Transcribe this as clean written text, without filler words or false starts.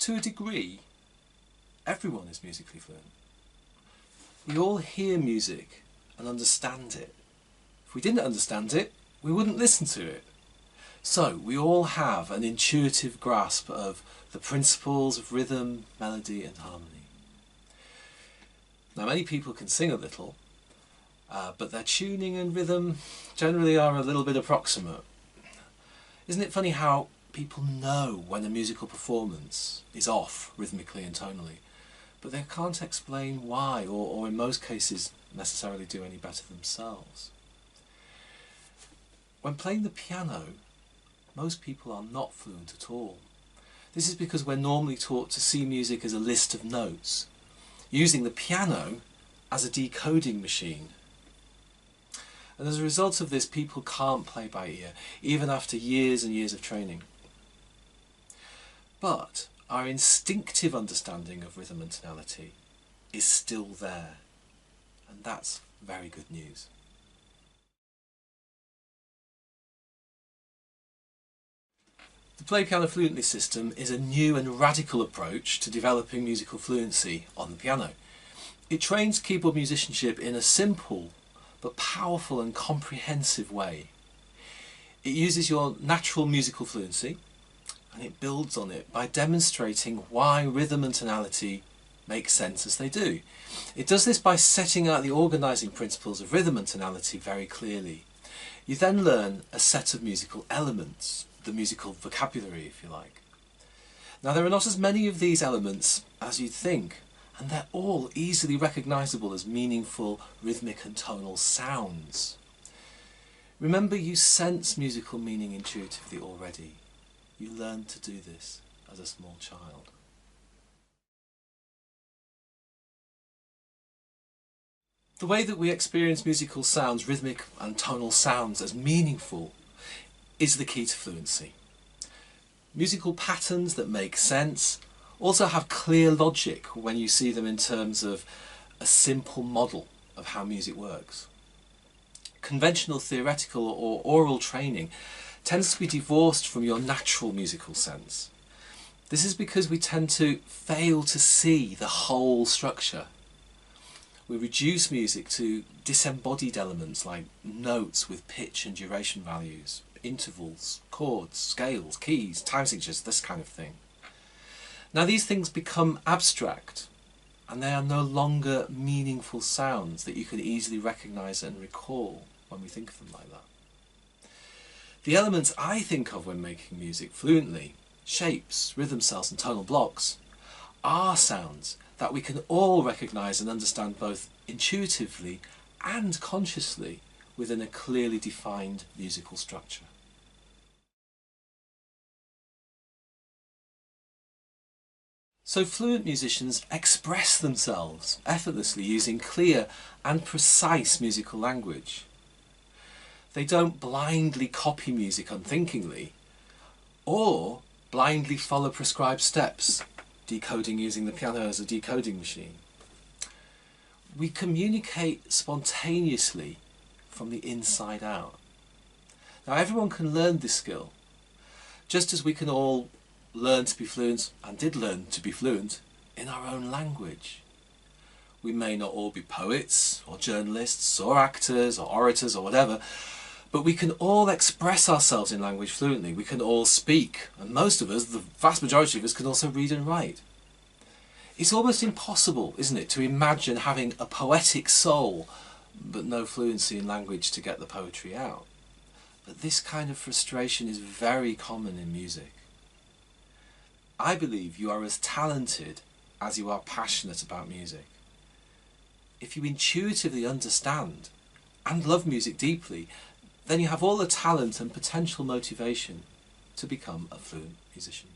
To a degree, everyone is musically fluent. We all hear music and understand it. If we didn't understand it, we wouldn't listen to it. So we all have an intuitive grasp of the principles of rhythm, melody and harmony. Now many people can sing a little, but their tuning and rhythm generally are a little bit approximate. Isn't it funny how people know when a musical performance is off rhythmically and tonally, but they can't explain why, or in most cases necessarily do any better themselves. When playing the piano, most people are not fluent at all. This is because we're normally taught to see music as a list of notes, using the piano as a decoding machine. And as a result of this, people can't play by ear, even after years and years of training. But our instinctive understanding of rhythm and tonality is still there, and that's very good news. The PlayPianoFluently system is a new and radical approach to developing musical fluency on the piano. It trains keyboard musicianship in a simple but powerful and comprehensive way. It uses your natural musical fluency and it builds on it by demonstrating why rhythm and tonality make sense as they do. It does this by setting out the organising principles of rhythm and tonality very clearly. You then learn a set of musical elements, the musical vocabulary if you like. Now there are not as many of these elements as you'd think, and they're all easily recognisable as meaningful rhythmic and tonal sounds. Remember, you sense musical meaning intuitively already. You learned to do this as a small child. The way that we experience musical sounds, rhythmic and tonal sounds, as meaningful is the key to fluency. Musical patterns that make sense also have clear logic when you see them in terms of a simple model of how music works. Conventional theoretical or oral training tends to be divorced from your natural musical sense. This is because we tend to fail to see the whole structure. We reduce music to disembodied elements like notes with pitch and duration values, intervals, chords, scales, keys, time signatures, this kind of thing. Now these things become abstract and they are no longer meaningful sounds that you can easily recognise and recall when we think of them like that. The elements I think of when making music fluently, shapes, rhythm cells and tonal blocks, are sounds that we can all recognise and understand both intuitively and consciously within a clearly defined musical structure. So fluent musicians express themselves effortlessly using clear and precise musical language. They don't blindly copy music unthinkingly, or blindly follow prescribed steps, decoding using the piano as a decoding machine. We communicate spontaneously from the inside out. Now everyone can learn this skill, just as we can all learn to be fluent, and did learn to be fluent, in our own language. We may not all be poets, or journalists, or actors, or orators, or whatever, but we can all express ourselves in language fluently. We can all speak, and most of us, the vast majority of us, can also read and write. It's almost impossible, isn't it, to imagine having a poetic soul, but no fluency in language to get the poetry out. But this kind of frustration is very common in music. I believe you are as talented as you are passionate about music. If you intuitively understand and love music deeply, then you have all the talent and potential motivation to become a fluent musician.